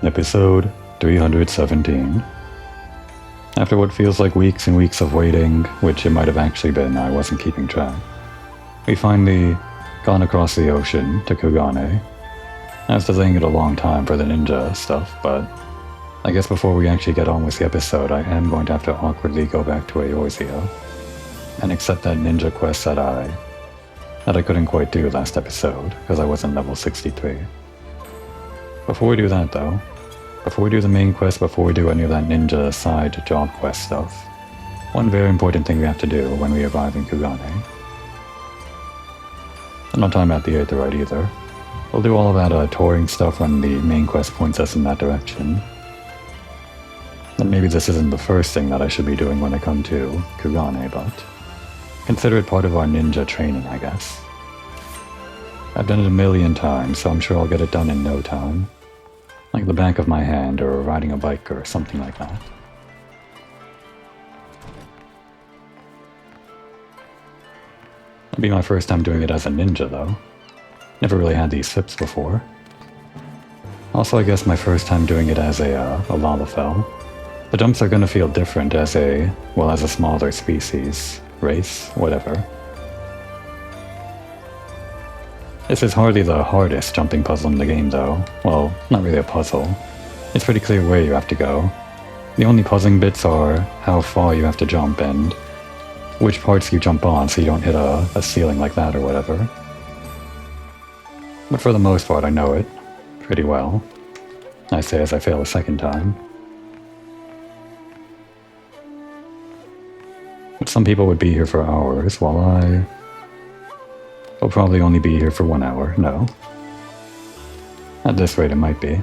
Episode 317. After what feels like weeks and weeks of waiting, which it might have actually been, I wasn't keeping track, we finally gone across the ocean to Kugane. I was delaying it a long time for the ninja stuff, but I guess before we actually get on with the episode, I am going to have to awkwardly go back to Eorzea and accept that ninja quest that I couldn't quite do last episode because I wasn't level 63. Before we do that though, before we do the main quest, before we do any of that ninja side job quest stuff, one very important thing we have to do when we arrive in Kugane. I'm not talking about the Aetherite either. We'll do all of that touring stuff when the main quest points us in that direction. And maybe this isn't the first thing that I should be doing when I come to Kugane, but consider it part of our ninja training, I guess. I've done it a million times, so I'm sure I'll get it done in no time. Like the back of my hand, or riding a bike, or something like that. It'll be my first time doing it as a ninja, though. Never really had these sips before. Also, I guess my first time doing it as a Lalafell. The jumps are gonna feel different as a smaller species, race, whatever. This is hardly the hardest jumping puzzle in the game though. Well, not really a puzzle. It's pretty clear where you have to go. The only puzzling bits are how far you have to jump and which parts you jump on so you don't hit a ceiling like that or whatever. But for the most part I know it pretty well. I say as I fail a second time. But some people would be here for hours while I'll probably only be here for 1 hour, no. At this rate it might be.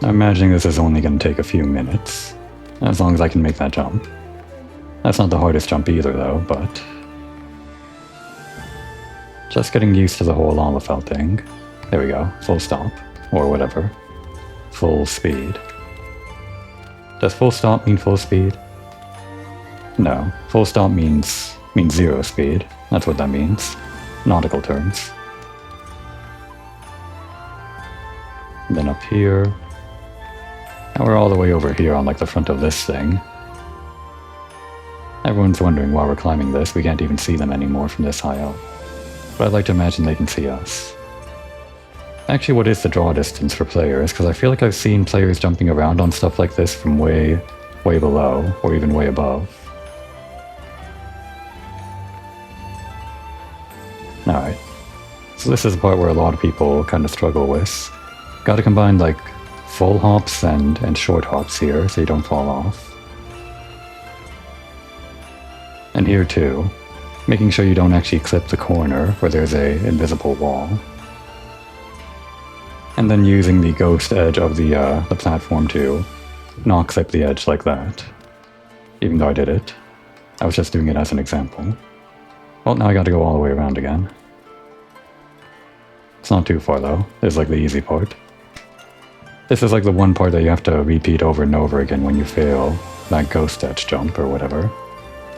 I'm imagining this is only going to take a few minutes, as long as I can make that jump. That's not the hardest jump either though, but just getting used to the whole Lalafell thing. There we go, full stop, or whatever. Full speed. Does full stop mean full speed? No, full stop means zero speed. That's what that means. Nautical terms. And then up here. Now we're all the way over here on like the front of this thing. Everyone's wondering why we're climbing this. We can't even see them anymore from this high up. But I'd like to imagine they can see us. Actually, what is the draw distance for players? Because I feel like I've seen players jumping around on stuff like this from way below, or even way above. Alright, so this is the part where a lot of people kind of struggle with. Gotta combine like full hops and short hops here so you don't fall off. And here too, making sure you don't actually clip the corner where there's a invisible wall. And then using the ghost edge of the platform to not clip the edge like that. Even though I did it. I was just doing it as an example. Well, now I gotta go all the way around again. It's not too far though. This is like the easy part. This is like the one part that you have to repeat over and over again when you fail that ghost edge jump or whatever.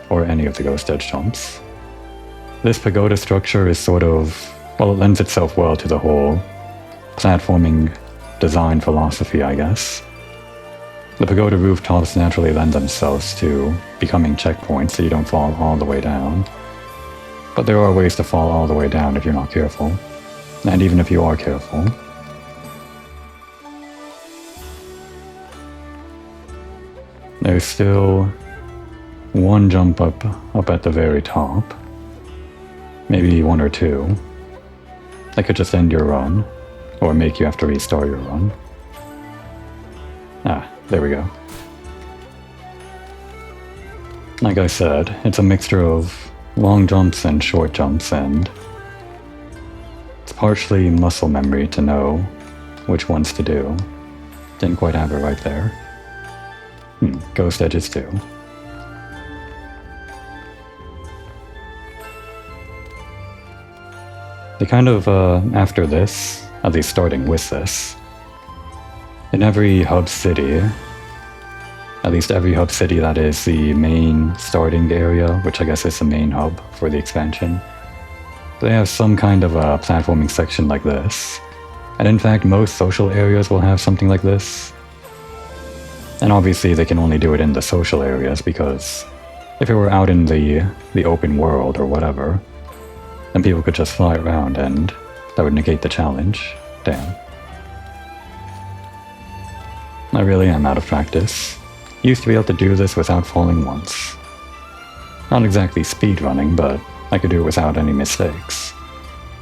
Or any of the ghost edge jumps. This pagoda structure is sort of, well, it lends itself well to the whole platforming design philosophy, I guess. The pagoda rooftops naturally lend themselves to becoming checkpoints so you don't fall all the way down. But there are ways to fall all the way down if you're not careful. And even if you are careful. There's still one jump up at the very top. Maybe one or two. That could just end your run. Or make you have to restart your run. Ah, there we go. Like I said, it's a mixture of long jumps and short jumps, and it's partially muscle memory to know which ones to do. Didn't quite have it right there. Ghost edges too. They kind of, after this, at least starting with this, in every hub city, at least every hub city that is the main starting area, which I guess is the main hub for the expansion, They have some kind of a platforming section like this. And in fact, most social areas will have something like this. And obviously they can only do it in the social areas because if it were out in the open world or whatever, then people could just fly around and that would negate the challenge. Damn. I really am out of practice. Used to be able to do this without falling once. Not exactly speedrunning, but I could do it without any mistakes.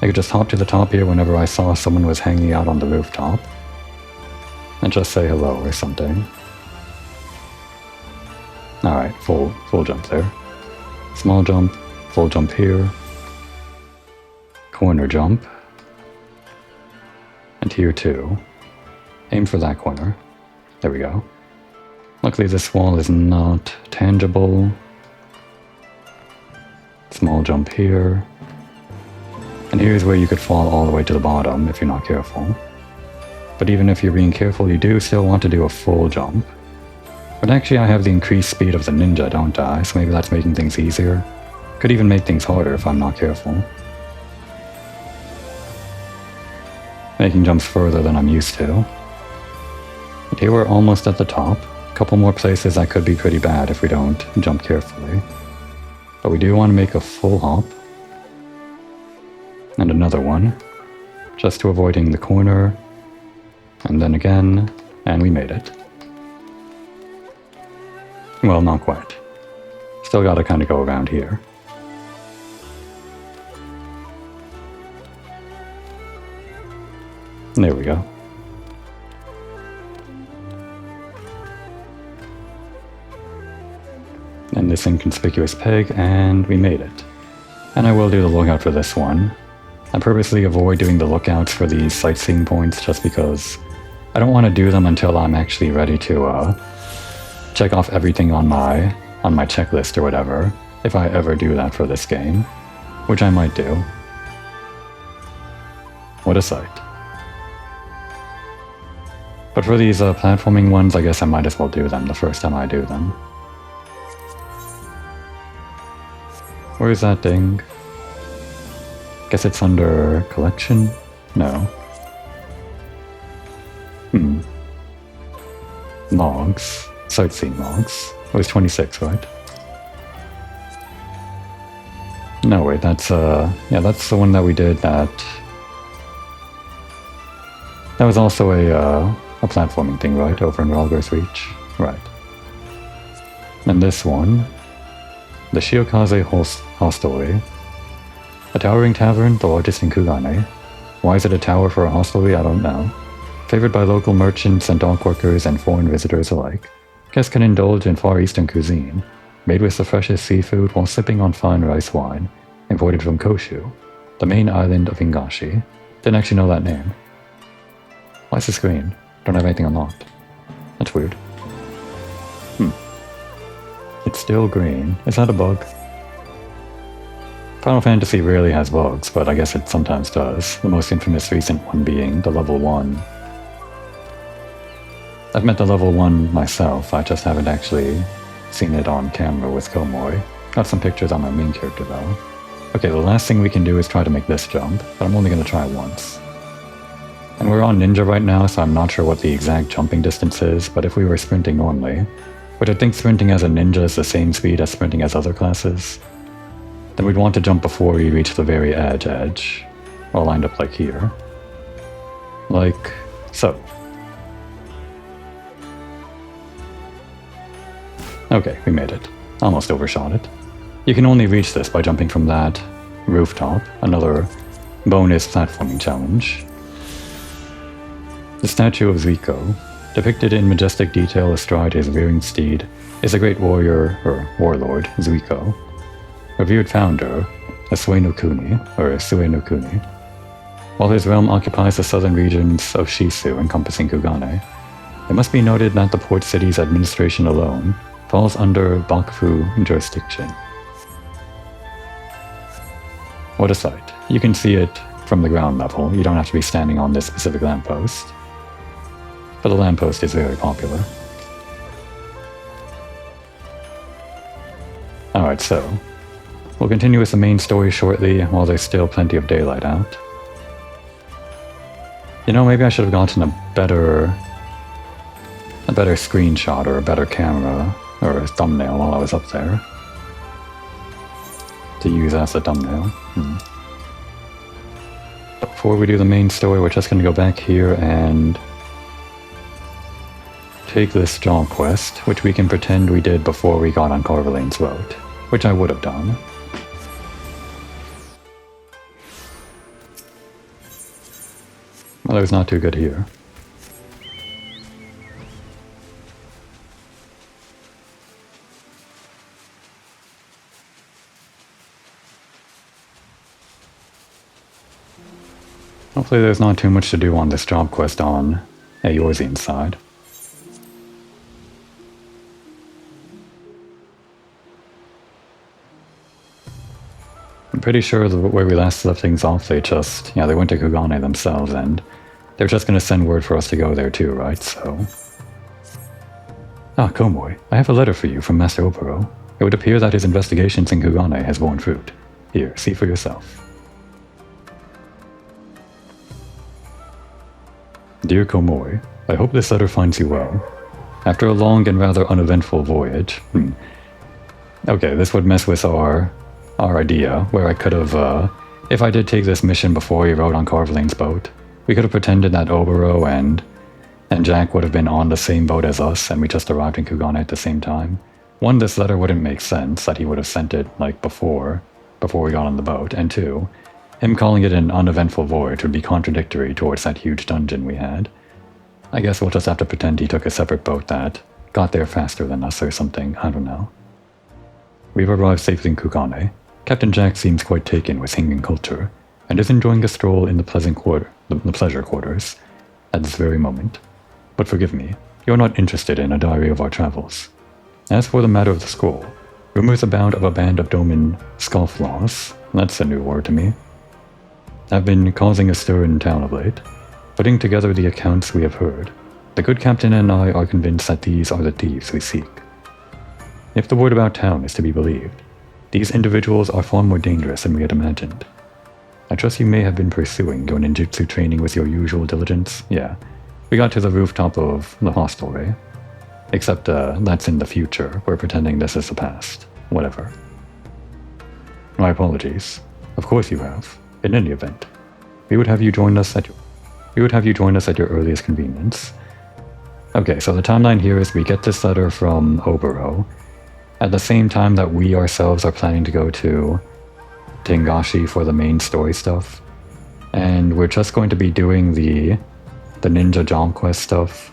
I could just hop to the top here whenever I saw someone was hanging out on the rooftop and just say hello or something. Alright, full jump there. Small jump, full jump here. Corner jump. And here too. Aim for that corner. There we go. Luckily this wall is not tangible. Small jump here. And here's where you could fall all the way to the bottom if you're not careful. But even if you're being careful, you do still want to do a full jump. But actually I have the increased speed of the ninja, don't I? So maybe that's making things easier. Could even make things harder if I'm not careful. Making jumps further than I'm used to. But here we're almost at the top. A couple more places that could be pretty bad if we don't jump carefully. But we do want to make a full hop. And another one. Just to avoiding the corner. And then again. And we made it. Well, not quite. Still gotta kinda go around here. There we go. And this inconspicuous peg, and we made it. And I will do the lookout for this one. I purposely avoid doing the lookouts for these sightseeing points just because I don't want to do them until I'm actually ready to check off everything on my checklist or whatever, if I ever do that for this game, which I might do. What a sight. But for these platforming ones, I guess I might as well do them the first time I do them. Where's that ding? Guess it's under collection? No. Logs. Sightseeing logs. It was 26, right? No, wait, that's, yeah, that's the one that we did that was also a platforming thing, right? Over in Ralger's Reach? Right. And this one, the Shiokaze Hostelry. A towering tavern, the largest in Kugane. Why is it a tower for a hostelry? I don't know. Favored by local merchants and dock workers and foreign visitors alike. Guests can indulge in Far Eastern cuisine, made with the freshest seafood while sipping on fine rice wine, imported from Koshu, the main island of Ingashi. Didn't actually know that name. Why is this green? Don't have anything unlocked. That's weird. It's still green. Is that a bug? Final Fantasy rarely has bugs, but I guess it sometimes does. The most infamous recent one being the level 1. I've met the level 1 myself, I just haven't actually seen it on camera with Komori. Got some pictures on my main character though. Okay, the last thing we can do is try to make this jump, but I'm only going to try once. And we're on Ninja right now, so I'm not sure what the exact jumping distance is, but if we were sprinting normally, which I think sprinting as a ninja is the same speed as sprinting as other classes, then we'd want to jump before we reach the very edge, all lined up like here. Like so. Okay, we made it. Almost overshot it. You can only reach this by jumping from that rooftop, another bonus platforming challenge. The statue of Zuiko, depicted in majestic detail astride his rearing steed, is a great warrior, or warlord, Zuiko. Revered founder, a Sue no Kuni. While his realm occupies the southern regions of Shisu encompassing Kugane, it must be noted that the port city's administration alone falls under Bakufu jurisdiction. What a sight. You can see it from the ground level, you don't have to be standing on this specific lamppost. But the lamppost is very popular. Alright, so We'll continue with the main story shortly, while there's still plenty of daylight out. You know, maybe I should have gotten a better screenshot or a better camera or a thumbnail while I was up there to use as a thumbnail. But before we do the main story, we're just going to go back here and take this job quest, which we can pretend we did before we got on Carvelane's boat, which I would have done. Well, it was not too good here. Hopefully there's not too much to do on this job quest on Eorzean's side. I'm pretty sure where we last left things off, they went to Kugane themselves, and they're just going to send word for us to go there too, right? So... Ah, Komoy, I have a letter for you from Master Opero. It would appear that his investigations in Kugane has borne fruit. Here, see for yourself. Dear Komoy, I hope this letter finds you well. After a long and rather uneventful voyage... Okay, this would mess with our idea, where I could have, if I did take this mission before we rode on Carvelane's boat, we could have pretended that Obero and Jack would have been on the same boat as us, and we just arrived in Kugane at the same time. One, this letter wouldn't make sense, that he would have sent it, like, before we got on the boat, and two, him calling it an uneventful voyage would be contradictory towards that huge dungeon we had. I guess we'll just have to pretend he took a separate boat that got there faster than us or something, I don't know. We've arrived safely in Kugane. Captain Jack seems quite taken with Hingan culture, and is enjoying a stroll in the pleasure quarters at this very moment. But forgive me, you're not interested in a diary of our travels. As for the matter of the scroll, rumors abound of a band of Domin scofflaws, that's a new word to me, have been causing a stir in town of late. Putting together the accounts we have heard, the good captain and I are convinced that these are the thieves we seek. If the word about town is to be believed, these individuals are far more dangerous than we had imagined. I trust you may have been pursuing your ninjutsu training with your usual diligence. Yeah, we got to the rooftop of the hostelry. Except that's in the future. We're pretending this is the past. Whatever. My apologies. Of course you have. In any event, we would have you join us at your earliest convenience. Okay, so the timeline here is we get this letter from Obero at the same time that we ourselves are planning to go to Tengashi for the main story stuff. And we're just going to be doing the ninja job quest stuff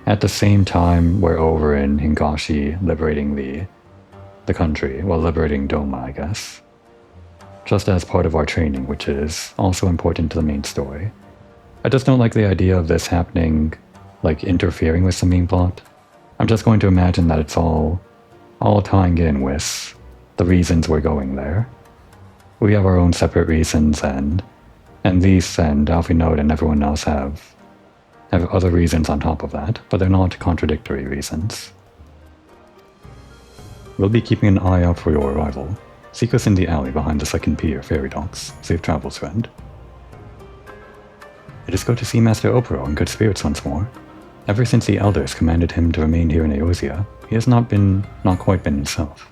at the same time we're over in Hingashi liberating the country. Well, liberating Doma, I guess. Just as part of our training, which is also important to the main story. I just don't like the idea of this happening, like interfering with the main plot. I'm just going to imagine that it's all tying in with the reasons we're going there. We have our own separate reasons, and these and Alfie Note and everyone else have other reasons on top of that, but they're not contradictory reasons. We'll be keeping an eye out for your arrival. Seek us in the alley behind the second pier, ferry docks. Safe travels, friend. It is good to see Master Opero in good spirits once more. Ever since the elders commanded him to remain here in Eorzea, he has not quite been himself.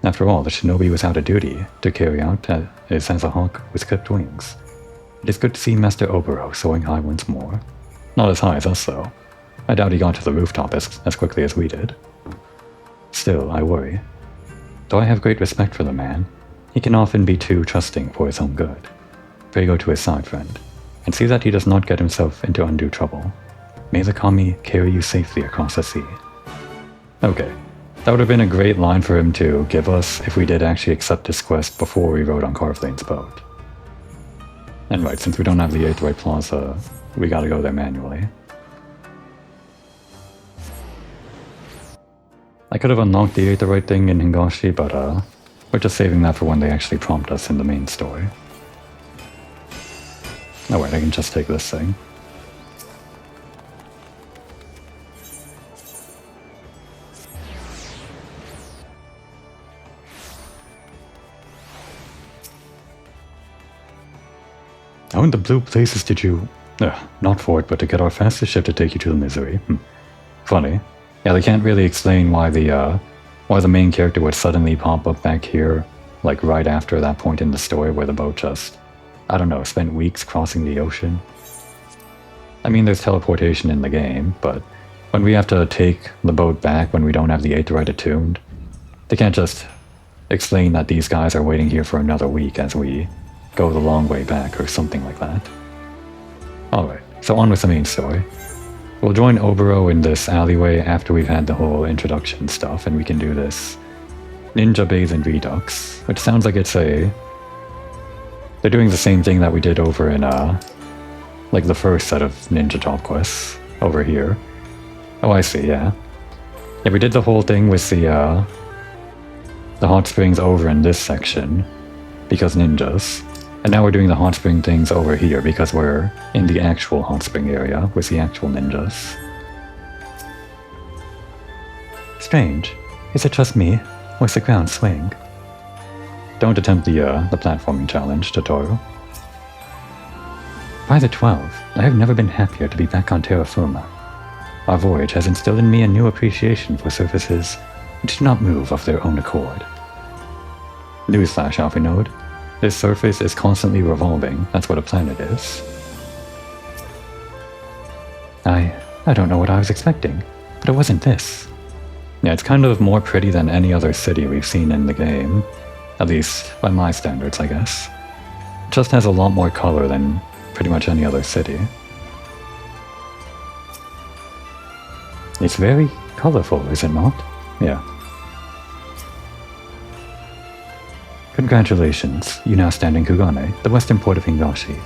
After all, the shinobi was out of duty to carry out as a hawk with clipped wings. It is good to see Master Obero soaring high once more. Not as high as us, though. I doubt he got to the rooftop as quickly as we did. Still, I worry. Though I have great respect for the man, he can often be too trusting for his own good. Pray go to his side, friend, and see that he does not get himself into undue trouble. May the Kami carry you safely across the sea. Okay, that would have been a great line for him to give us if we did actually accept this quest before we rode on Carvelane's boat. And right, since we don't have the Aetheryte Plaza, we gotta go there manually. I could have unlocked the Aetheryte thing in Hingashi, but we're just saving that for when they actually prompt us in the main story. Oh wait, I can just take this thing. How in the blue places did you... not for it, but to get our fastest ship to take you to the misery. Funny. Yeah, they can't really explain why the main character would suddenly pop up back here, like right after that point in the story where the boat just, I don't know, spent weeks crossing the ocean. I mean, there's teleportation in the game, but when we have to take the boat back when we don't have the Aetherite attuned, they can't just explain that these guys are waiting here for another week as we go the long way back or something like that. Alright, so on with the main story. We'll join Obero in this alleyway after we've had the whole introduction stuff, and we can do this Ninja Bathe and Redux, which sounds like it's a... They're doing the same thing that we did over in, like the first set of Ninja Top Quests over here. Oh, I see, yeah. Yeah, we did the whole thing with the hot springs over in this section, because ninjas. And now we're doing the hot spring things over here because we're in the actual hot spring area with the actual ninjas. Strange. Is it just me? Or is the ground swaying? Don't attempt the platforming challenge, Totoro. By the 12, I have never been happier to be back on terra firma. Our voyage has instilled in me a new appreciation for surfaces which do not move of their own accord. Newsflash, Alphinode. This surface is constantly revolving. That's what a planet is. I don't know what I was expecting, but it wasn't this. Yeah, it's kind of more pretty than any other city we've seen in the game. At least, by my standards, I guess. It just has a lot more color than pretty much any other city. It's very colorful, is it not? Yeah. Congratulations, you now stand in Kugane, the western port of Hingashi,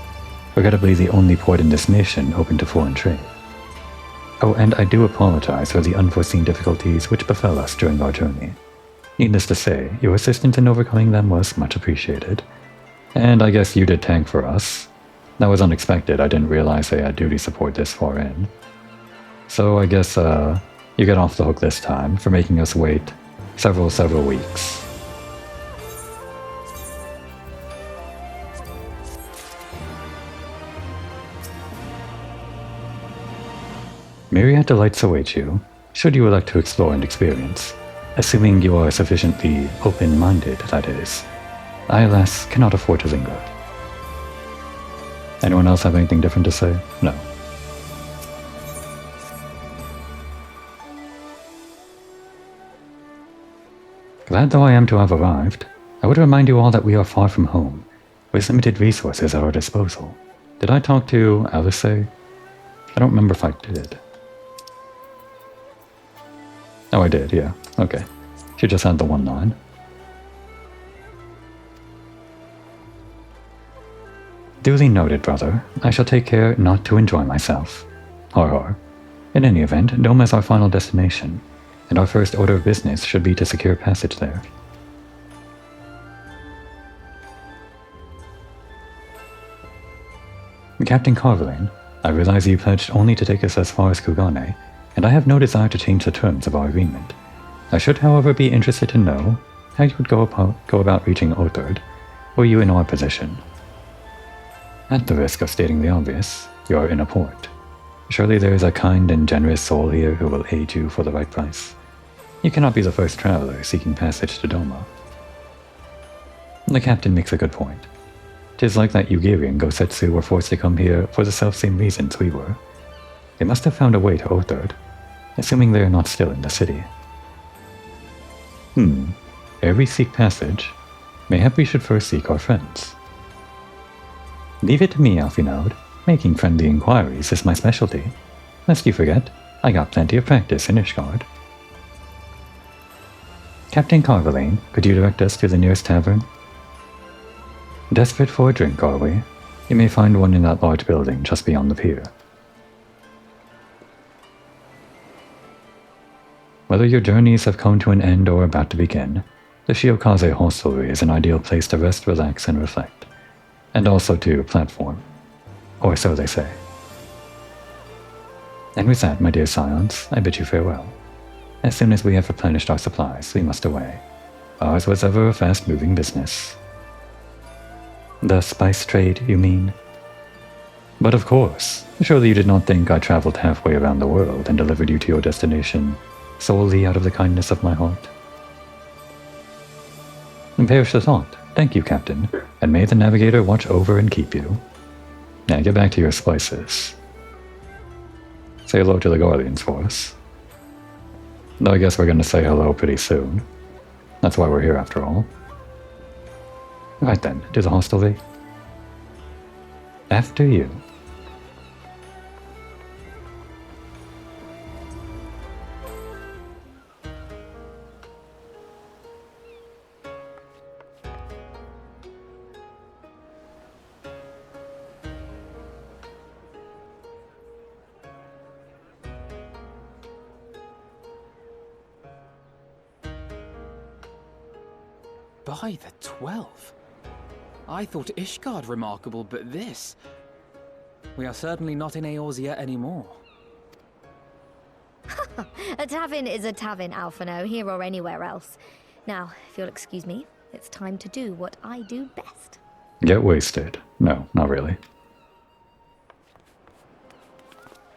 regrettably the only port in this nation open to foreign trade. Oh, and I do apologize for the unforeseen difficulties which befell us during our journey. Needless to say, your assistance in overcoming them was much appreciated. And I guess you did tank for us. That was unexpected, I didn't realize they had duty support this far in. So I guess, you get off the hook this time for making us wait several weeks. Myriad delights await you, should you elect to explore and experience, assuming you are sufficiently open-minded, that is. I, alas, cannot afford to linger. Anyone else have anything different to say? No. Glad though I am to have arrived, I would remind you all that we are far from home, with limited resources at our disposal. Did I talk to Alice? I don't remember if I did. Oh, I did, yeah. Okay. She just had the one line. Duly noted, brother. I shall take care not to enjoy myself. Har har. In any event, Dome is our final destination, and our first order of business should be to secure passage there. Captain Carveling, I realize you pledged only to take us as far as Kugane, and I have no desire to change the terms of our agreement. I should, however, be interested to know how you would go about reaching Othard, were you in our position. At the risk of stating the obvious, you are in a port. Surely there is a kind and generous soul here who will aid you for the right price. You cannot be the first traveler seeking passage to Doma. The captain makes a good point. 'Tis like that Yugiri and Gosetsu were forced to come here for the selfsame reasons we were. They must have found a way to Othard, assuming they are not still in the city. Ere we seek passage, mayhap we should first seek our friends. Leave it to me, Alphinode. Making friendly inquiries is my specialty. Lest you forget, I got plenty of practice in Ishgard. Captain Carveling, could you direct us to the nearest tavern? Desperate for a drink, are we? You may find one in that large building just beyond the pier. Whether your journeys have come to an end or are about to begin, the Shiokaze hostelry is an ideal place to rest, relax, and reflect. And also to platform. Or so they say. And with that, my dear scions, I bid you farewell. As soon as we have replenished our supplies, we must away. Ours was ever a fast-moving business. The spice trade, you mean? But of course, surely you did not think I traveled halfway around the world and delivered you to your destination solely out of the kindness of my heart. And perish the thought. Thank you, Captain, and may the Navigator watch over and keep you. Now get back to your spices. Say hello to the Guardians for us. Though I guess we're gonna say hello pretty soon. That's why we're here after all. Right then, to the hostelry. After you. By the 12. I thought Ishgard remarkable, but this... We are certainly not in Eorzea anymore. A tavern is a tavern, Alphino, here or anywhere else. Now, if you'll excuse me, it's time to do what I do best. Get wasted. No, not really.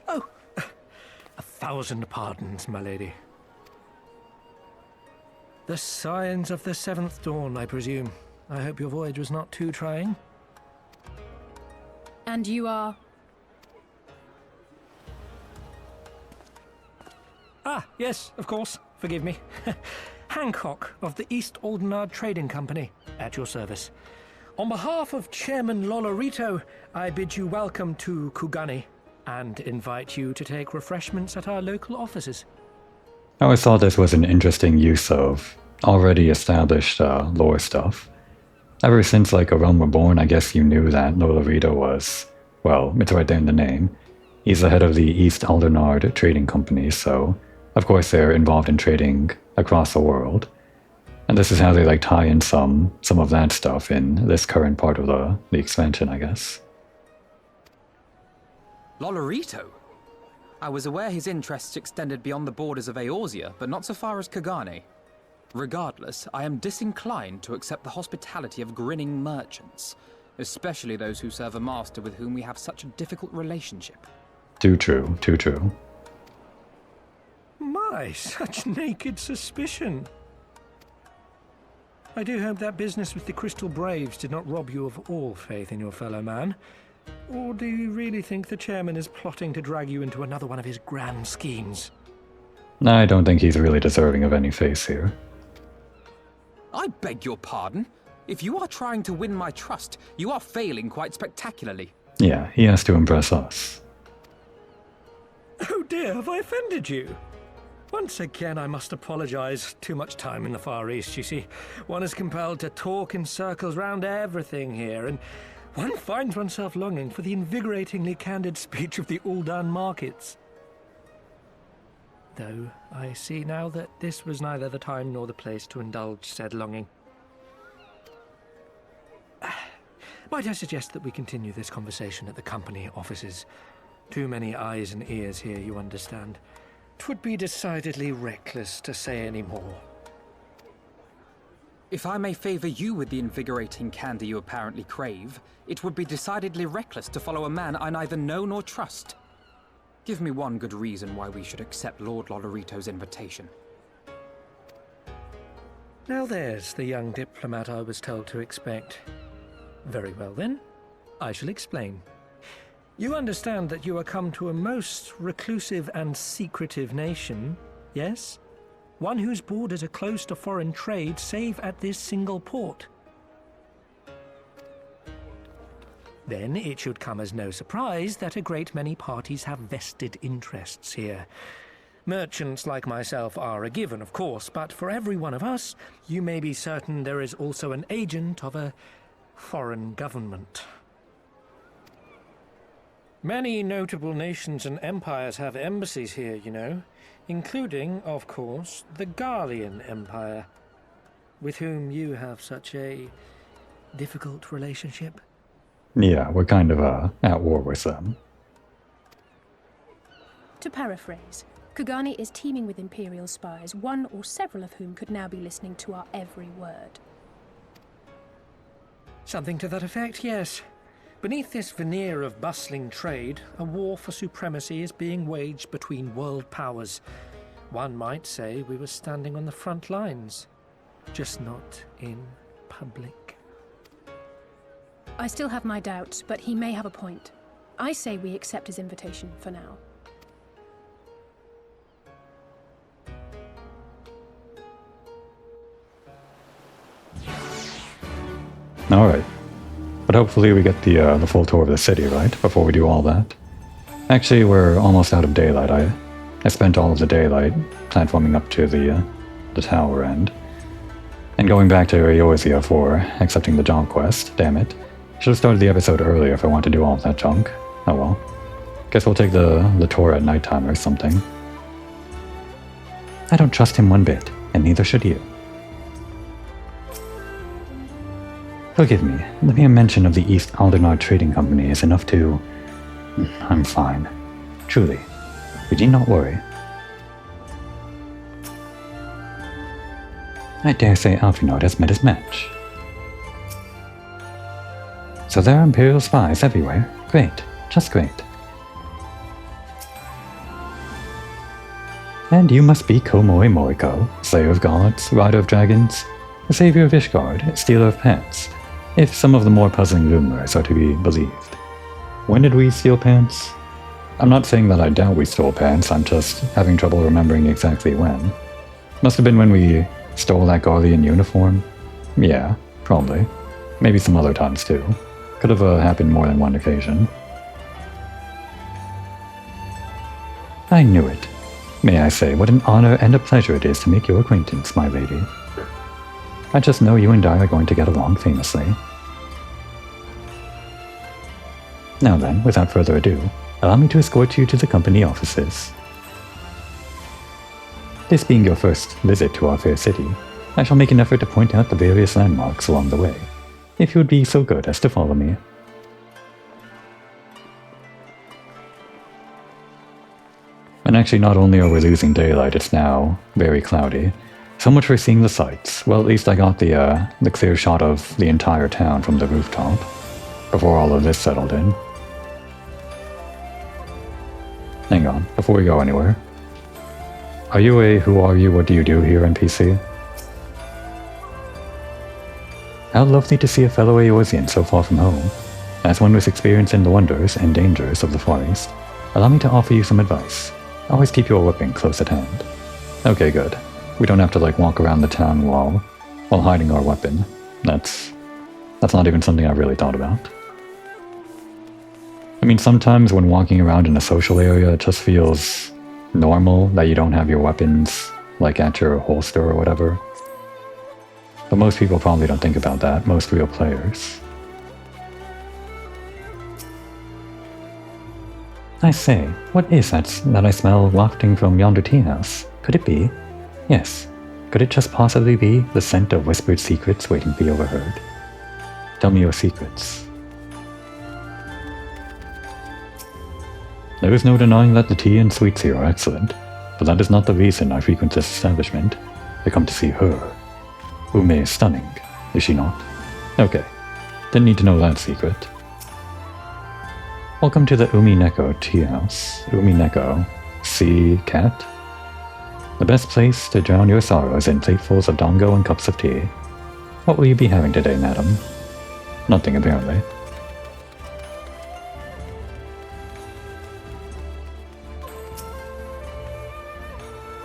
Oh, 1,000 pardons, my lady. The signs of the 7th dawn, I presume. I hope your voyage was not too trying. And you are? Ah, yes, of course. Forgive me. Hancock of the East Aldenard Trading Company, at your service. On behalf of Chairman Lolorito, I bid you welcome to Kugane and invite you to take refreshments at our local offices. I always thought this was an interesting use of already established lore stuff. Ever since like A Realm Reborn, I guess you knew that Lolorito was, well, it's right there in the name. He's the head of the East Aldenard Trading Company, so of course they're involved in trading across the world. And this is how they like tie in some of that stuff in this current part of the expansion, I guess. Lolorito? I was aware his interests extended beyond the borders of Eorzea, but not so far as Kugane. Regardless, I am disinclined to accept the hospitality of grinning merchants, especially those who serve a master with whom we have such a difficult relationship. Too true, too true. My, such naked suspicion. I do hope that business with the Crystal Braves did not rob you of all faith in your fellow man. Or do you really think the chairman is plotting to drag you into another one of his grand schemes? I don't think he's really deserving of any face here. I beg your pardon? If you are trying to win my trust, you are failing quite spectacularly. Yeah, he has to impress us. Oh dear, have I offended you? Once again, I must apologize. Too much time in the Far East, you see. One is compelled to talk in circles round everything here, and one finds oneself longing for the invigoratingly candid speech of the Uldan markets. Though I see now that this was neither the time nor the place to indulge said longing. Might I suggest that we continue this conversation at the company offices? Too many eyes and ears here, you understand. 'Twould be decidedly reckless to say any more. If I may favor you with the invigorating candy you apparently crave, it would be decidedly reckless to follow a man I neither know nor trust. Give me one good reason why we should accept Lord Lolorito's invitation. Now there's the young diplomat I was told to expect. Very well then, I shall explain. You understand that you are come to a most reclusive and secretive nation, yes? One whose borders are closed to foreign trade save at this single port. Then it should come as no surprise that a great many parties have vested interests here. Merchants like myself are a given, of course, but for every one of us, you may be certain there is also an agent of a foreign government. Many notable nations and empires have embassies here, you know, including, of course, the Garlean Empire, with whom you have such a difficult relationship. Yeah, we're kind of at war with them. To paraphrase, Kugane is teeming with Imperial spies, one or several of whom could now be listening to our every word. Something to that effect, yes. Beneath this veneer of bustling trade, a war for supremacy is being waged between world powers. One might say we were standing on the front lines, just not in public. I still have my doubts, but he may have a point. I say we accept his invitation for now. Alright. But hopefully we get the full tour of the city, right? Before we do all that. Actually, we're almost out of daylight. I spent all of the daylight platforming up to the tower end. And going back to Eorzea for accepting the job quest. Damn it. Should have started the episode earlier if I want to do all of that junk. Oh well. Guess we'll take the tour at nighttime or something. I don't trust him one bit, and neither should you. Forgive me, the mere mention of the East Aldernar Trading Company is enough to... I'm fine. Truly. You need not worry. I dare say Alphinaud has met his match. So there are Imperial spies everywhere. Great. Just great. And you must be Komori Moriko, Slayer of Gods, Rider of Dragons, the Savior of Ishgard, Stealer of Pants, if some of the more puzzling rumors are to be believed. When did we steal pants? I'm not saying that I doubt we stole pants, I'm just having trouble remembering exactly when. Must have been when we stole that Guardian uniform? Yeah, probably. Maybe some other times too. Could have happened more than one occasion. I knew it. May I say, what an honor and a pleasure it is to make your acquaintance, my lady. I just know you and I are going to get along famously. Now then, without further ado, allow me to escort you to the company offices. This being your first visit to our fair city, I shall make an effort to point out the various landmarks along the way, if you would be so good as to follow me. And actually, not only are we losing daylight, it's now very cloudy. So much for seeing the sights. Well, at least I got the clear shot of the entire town from the rooftop, before all of this settled in. Hang on, before we go anywhere. Are you a who are you, what do you do here NPC? How lovely to see a fellow Eorzean so far from home. As one with experience in the wonders and dangers of the Far East, allow me to offer you some advice. Always keep your weapon close at hand. Okay, good. We don't have to walk around the town while hiding our weapon. That's not even something I really thought about. I mean, sometimes when walking around in a social area, it just feels normal that you don't have your weapons, at your holster or whatever. But most people probably don't think about that, most real players. I say, what is that I smell wafting from yonder tea house? Could it be? Yes. Could it just possibly be the scent of whispered secrets waiting to be overheard? Tell me your secrets. There is no denying that the tea and sweets here are excellent, but that is not the reason I frequent this establishment. I come to see her. Ume is stunning, is she not? Okay. Didn't need to know that secret. Welcome to the Umineko Tea House. Umineko. Sea cat? The best place to drown your sorrows in platefuls of dango and cups of tea. What will you be having today, madam? Nothing, apparently.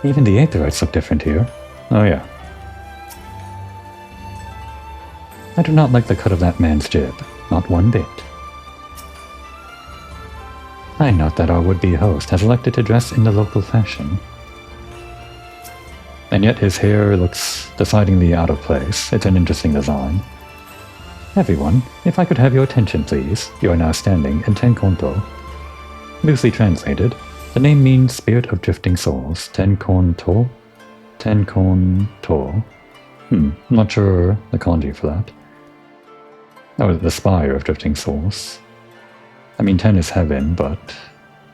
Even the Aetherites look different here. Oh yeah. I do not like the cut of that man's jib. Not one bit. I note that our would-be host has elected to dress in the local fashion. And yet his hair looks decidedly out of place. It's an interesting design. Everyone, if I could have your attention please. You are now standing in Tenkonto. Loosely translated, the name means Spirit of Drifting Souls. Tenkonto? Tenkonto. Not sure the kanji for that. Oh, the Spire of Drifting Souls. I mean, 10 is heaven, but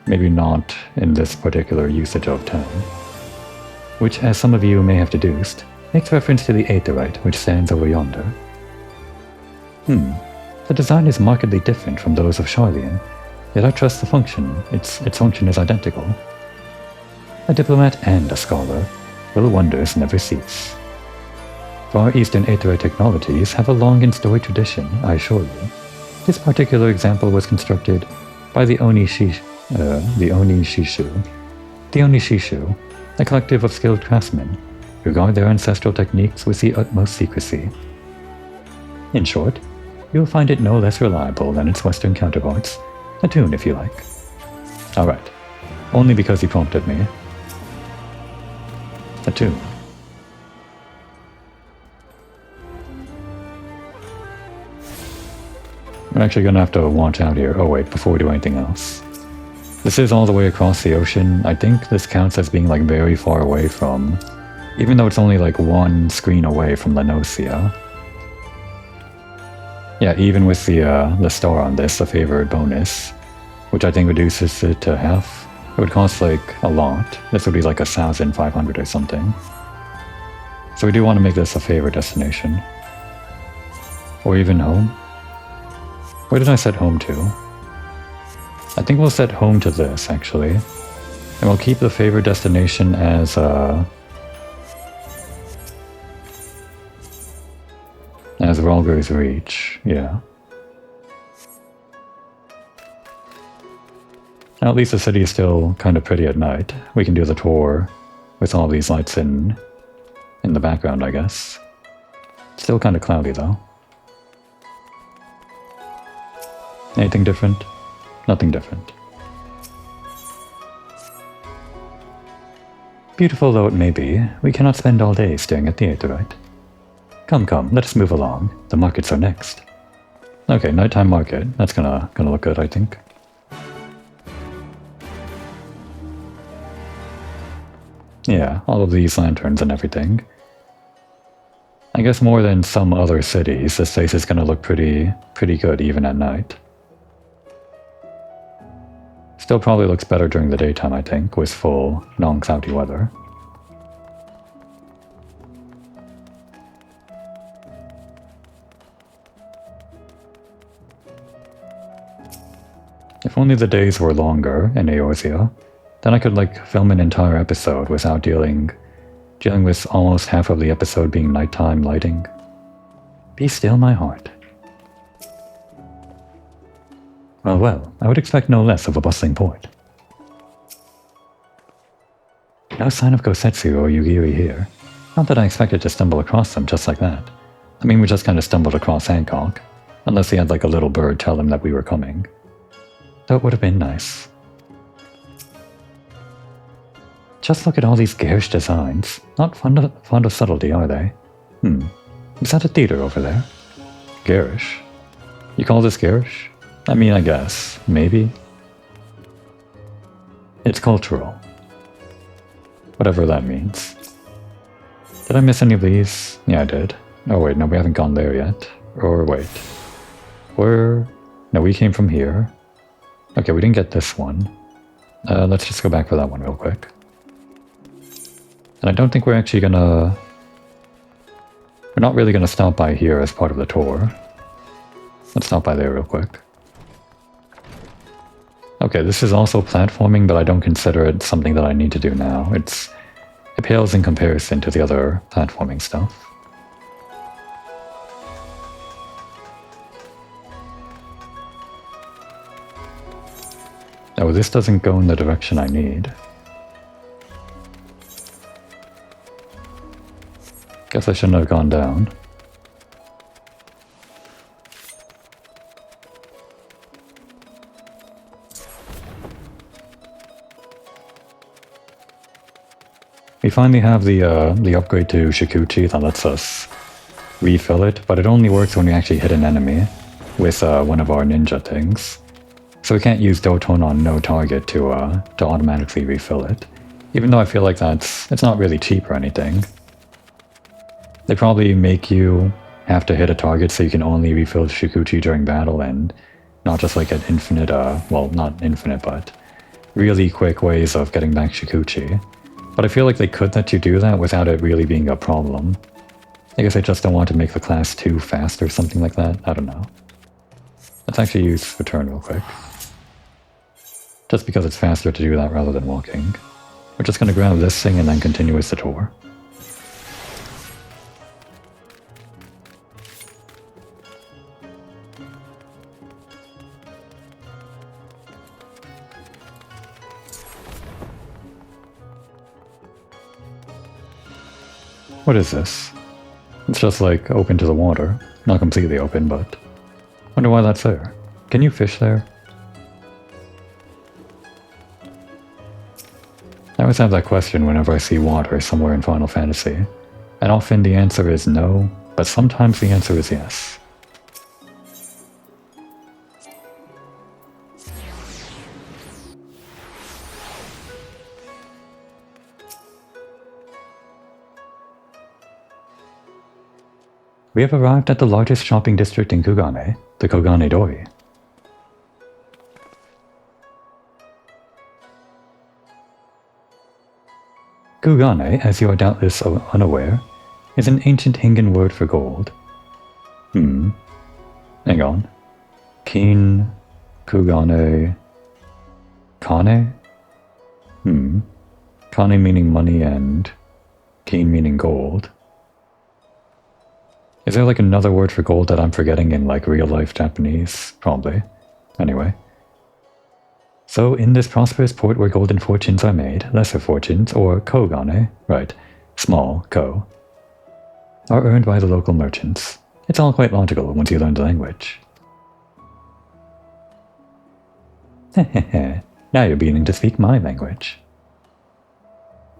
maybe not in this particular usage of 10. Which, as some of you may have deduced, makes reference to the Aetherite which stands over yonder. The design is markedly different from those of Charlian, yet I trust the function. Its function is identical. A diplomat and a scholar, little wonders never cease. Far Eastern Aetherite technologies have a long and storied tradition, I assure you. This particular example was constructed by the Onishishu, a collective of skilled craftsmen who guard their ancestral techniques with the utmost secrecy. In short, you'll find it no less reliable than its Western counterparts. A tune, if you like. Alright. Only because he prompted me. A tune. We're actually gonna have to watch out here. Oh wait, before we do anything else. This is all the way across the ocean. I think this counts as being like very far away from... Even though it's only like one screen away from Lenosia. Yeah, even with the star on this, the favored bonus, which I think reduces it to half, it would cost like a lot. This would be like 1,500 or something. So we do want to make this a favorite destination. Or even home. Where did I set home to? I think we'll set home to this, actually. And we'll keep the favorite destination as Ralger's Reach, yeah. Now, at least the city is still kind of pretty at night. We can do the tour with all these lights in the background, I guess. Still kind of cloudy, though. Anything different? Nothing different. Beautiful though it may be, we cannot spend all day staring at the Aetherite. Come, come, let us move along. The markets are next. Okay, nighttime market. That's gonna look good, I think. Yeah, all of these lanterns and everything. I guess more than some other cities, this place is gonna look pretty good even at night. Still probably looks better during the daytime, I think, with full, non-cloudy weather. If only the days were longer in Eorzea, then I could like film an entire episode without dealing with almost half of the episode being nighttime lighting. Be still, my heart. Well, I would expect no less of a bustling port. No sign of Gosetsu or Yugiri here. Not that I expected to stumble across them just like that. I mean, we just kind of stumbled across Hancock, unless he had like a little bird tell him that we were coming. Though it would have been nice. Just look at all these garish designs. Not fond of subtlety, are they? Is that a theater over there? Garish? You call this garish? I mean, I guess. Maybe. It's cultural. Whatever that means. Did I miss any of these? Yeah, I did. Oh wait, no, we haven't gone there yet. Or wait. No, we came from here. Okay, we didn't get this one. Let's just go back for that one real quick. And I don't think we're actually gonna... We're not really gonna stop by here as part of the tour. Let's stop by there real quick. Okay, this is also platforming, but I don't consider it something that I need to do now. It pales in comparison to the other platforming stuff. Oh, this doesn't go in the direction I need. Guess I shouldn't have gone down. We finally have the upgrade to Shikuchi that lets us refill it, but it only works when we actually hit an enemy with one of our ninja things. So we can't use Doton on no target to automatically refill it. Even though I feel like it's not really cheap or anything. They probably make you have to hit a target so you can only refill Shikuchi during battle and not just like at infinite, well, not infinite, but really quick ways of getting back Shikuchi. But I feel like they could let you do that without it really being a problem. I guess I just don't want to make the class too fast or something like that. I don't know. let's actually use return real quick. Just because it's faster to do that rather than walking. We're just going to grab this thing and then continue with the tour. What is this? It's just like open to the water. Not completely open, but... Wonder why that's there. Can you fish there? I always have that question whenever I see water somewhere in Final Fantasy. And often the answer is no, but sometimes the answer is yes. We have arrived at the largest shopping district in Kugane, the Kugane Dori. Kugane, as you are doubtless unaware, is an ancient Hingan word for gold. Hang on. Kin, Kugane, Kane? Kane meaning money and Kin meaning gold. Is there like another word for gold that I'm forgetting in like real life Japanese? Probably. Anyway. So in this prosperous port where golden fortunes are made, lesser fortunes, or kogane, right, small, ko, are earned by the local merchants. It's all quite logical once you learn the language. Hehehe, now you're beginning to speak my language.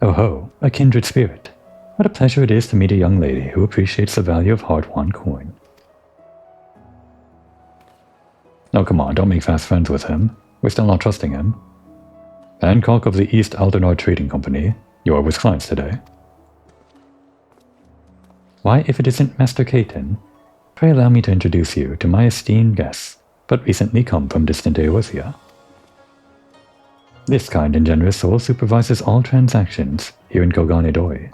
Oh ho, a kindred spirit. What a pleasure it is to meet a young lady who appreciates the value of hard-won coin. Oh come on, don't make fast friends with him. We're still not trusting him. Hancock of the East Aldernard Trading Company. You are with clients today. Why, if it isn't Master Caton, pray allow me to introduce you to my esteemed guests, but recently come from distant Eorzea. This kind and generous soul supervises all transactions here in Kugane Dori.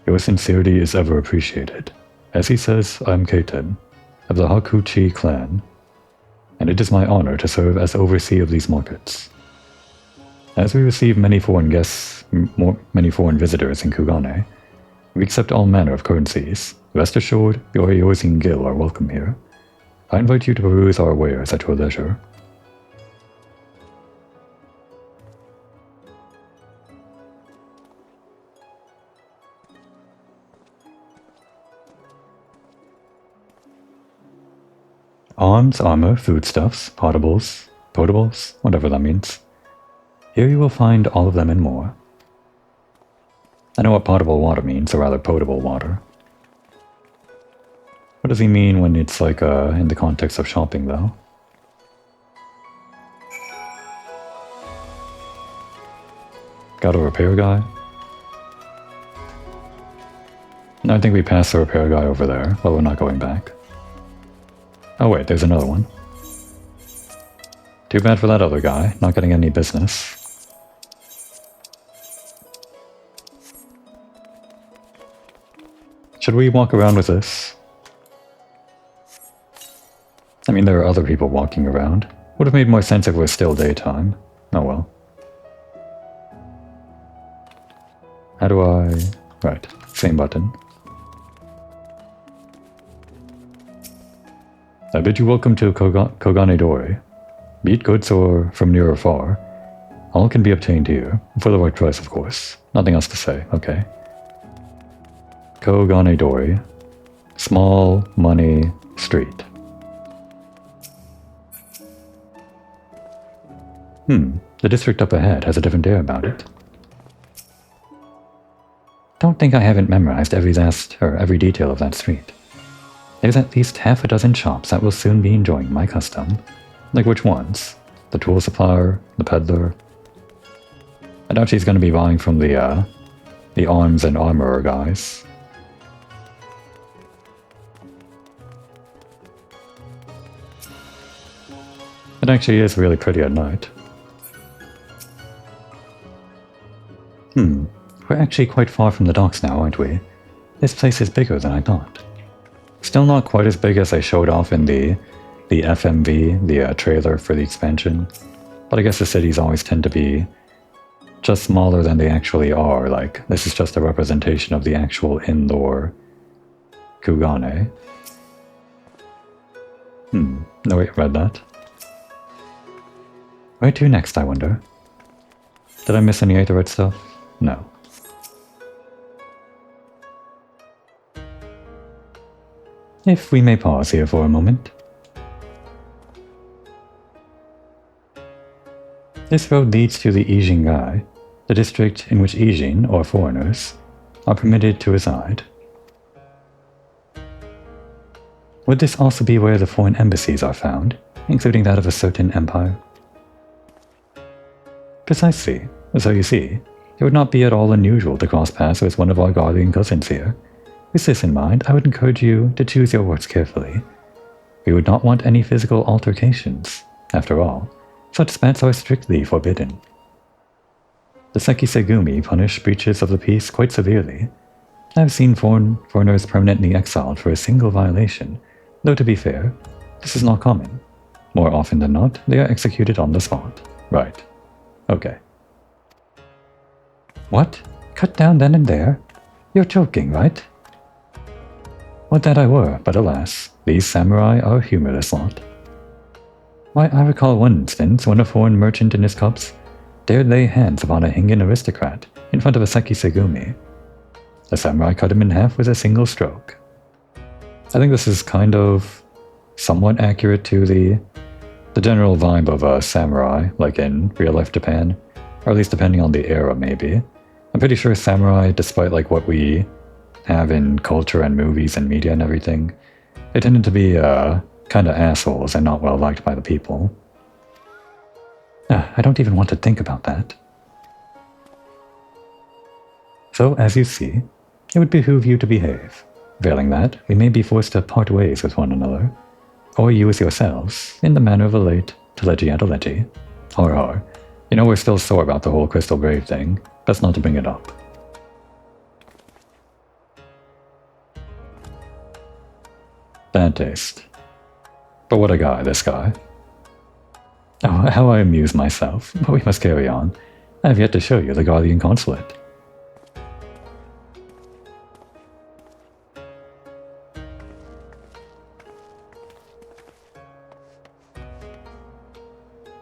Your sincerity is ever appreciated. As he says, I'm Caton, of the Hakuchi clan, and it is my honor to serve as overseer of these markets. As we receive many foreign guests, many foreign visitors in Kugane, we accept all manner of currencies. Rest assured, your Eorzean Guild are welcome here. I invite you to peruse our wares at your leisure. Arms, armor, foodstuffs, potables, whatever that means. Here you will find all of them and more. I know what potable water means, or rather potable water. What does he mean when it's like in the context of shopping though? Got a repair guy? I think we passed the repair guy over there, but we're not going back. Oh wait, there's another one. Too bad for that other guy, not getting any business. Should we walk around with this? I mean, there are other people walking around. Would have made more sense if it was still daytime. Oh well. How do I... Right, same button. I bid you welcome to Kugane Dori. Be it goods or from near or far, all can be obtained here, for the right price of course. Nothing else to say, okay. Kugane Dori. Small money street. The district up ahead has a different air about it. Don't think I haven't memorized every detail of that street. There's at least half a dozen shops that will soon be enjoying my custom. Like which ones? The tool supplier, the peddler. I doubt she's going to be buying from the arms and armorer guys. It actually is really pretty at night. We're actually quite far from the docks now, aren't we? This place is bigger than I thought. Still not quite as big as I showed off in the FMV, the trailer for the expansion. But I guess the cities always tend to be just smaller than they actually are. Like, this is just a representation of the actual indoor Kugane. No, wait, read that. Where to next, I wonder? Did I miss any Aetherite stuff? No. If we may pause here for a moment. This road leads to the Ijingai, the district in which Ijin, or foreigners, are permitted to reside. Would this also be where the foreign embassies are found, including that of a certain empire? Precisely. So you see, it would not be at all unusual to cross paths with one of our guardian cousins here. With this in mind, I would encourage you to choose your words carefully. We would not want any physical altercations. After all, such spats are strictly forbidden. The Sekisegumi punish breaches of the peace quite severely. I have seen foreigners permanently exiled for a single violation, though to be fair, this is not common. More often than not, they are executed on the spot. Right. Okay. What? Cut down then and there? You're joking, right? Would that I were, but alas, these samurai are a humorless lot. Why, I recall one instance when a foreign merchant and his cubs dared lay hands upon a Hingan aristocrat in front of a Sekisegumi. The samurai cut him in half with a single stroke. I think this is kind of somewhat accurate to the general vibe of a samurai, like in real-life Japan, or at least depending on the era, maybe. I'm pretty sure samurai, despite like what we have in culture and movies and media and everything, they tended to be kind of assholes and not well liked by the people. I don't even want to think about that. So, as you see, it would behoove you to behave. Failing that, we may be forced to part ways with one another, or you with yourselves, in the manner of a late Telegiatolegi. Har. You know we're still sore about the whole Crystal Grave thing. Best not to bring it up. Bad taste. But what a guy, this guy. Oh, how I amuse myself, but we must carry on. I have yet to show you the Guardian Consulate.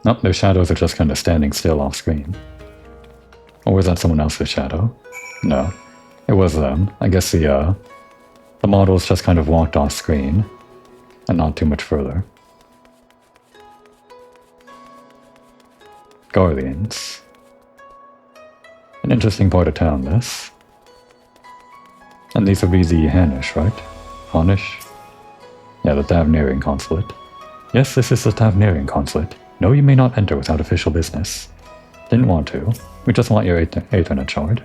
Nope, their shadows are just kind of standing still off screen. Or was that someone else's shadow? No, it was them. I guess the models just kind of walked off screen, and not too much further. Guardians. An interesting part of town, this. And these would be the Hanish, right? Hanish? Yeah, the Tavnerian Consulate. Yes, this is the Tavnerian Consulate. No, you may not enter without official business. Didn't want to. We just want your Aethernet shard.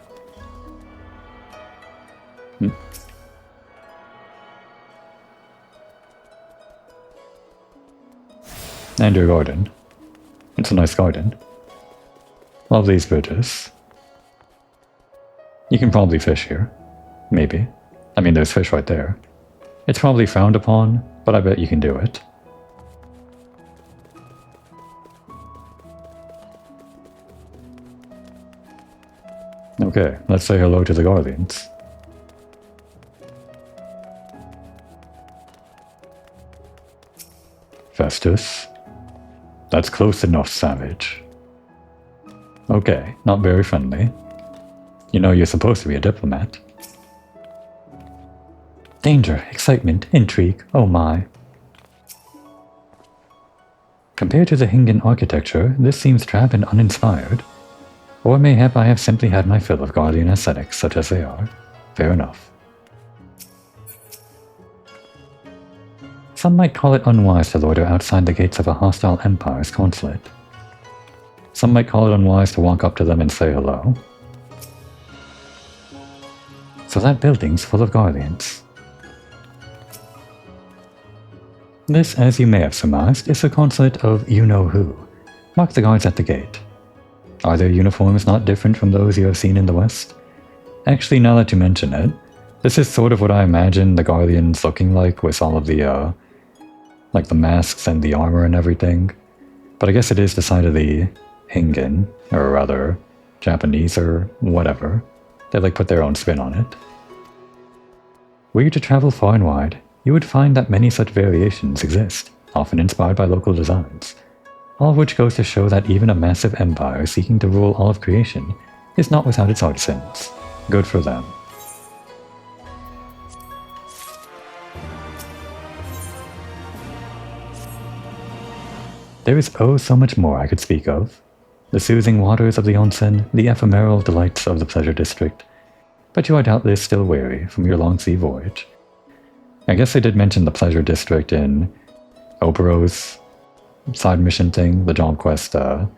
And your garden. It's a nice garden. Love these bridges. You can probably fish here. Maybe. I mean, there's fish right there. It's probably frowned upon, but I bet you can do it. Okay, let's say hello to the Guardians. Festus. That's close enough, savage. Okay, not very friendly. You know you're supposed to be a diplomat. Danger, excitement, intrigue, oh my. Compared to the Hingan architecture, this seems drab and uninspired. Or mayhap I have simply had my fill of Guardian aesthetics, such as they are. Fair enough. Some might call it unwise to loiter outside the gates of a hostile empire's consulate. Some might call it unwise to walk up to them and say hello. So that building's full of Guardians. This, as you may have surmised, is the consulate of you-know-who. Mark the guards at the gate. Are their uniforms not different from those you have seen in the West? Actually, now that you mention it, This is sort of what I imagine the Guardians looking like, with all of the, like the masks and the armor and everything. But I guess it is the side of the Hingen, or rather, Japanese or whatever. They like put their own spin on it. Were you to travel far and wide, you would find that many such variations exist, often inspired by local designs. All of which goes to show that even a massive empire seeking to rule all of creation is not without its artisans. Good for them. There is oh so much more I could speak of. The soothing waters of the onsen, the ephemeral delights of the pleasure district. But you are doubtless still weary from your long sea voyage. I guess they did mention the pleasure district in Opero's side mission thing, the job quest, the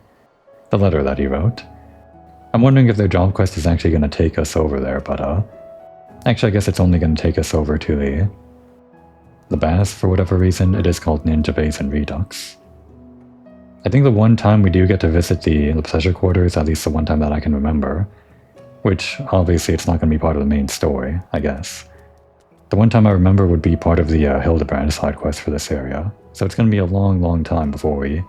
letter that he wrote. I'm wondering if their job quest is actually going to take us over there, but actually I guess it's only going to take us over to the bath for whatever reason. It is called Ninja Basin Redux. I think the one time we do get to visit the pleasure quarters, at least the one time that I can remember, which obviously it's not going to be part of the main story, I guess. The one time I remember would be part of the Hildebrand side quest for this area, so it's going to be a long, long time before we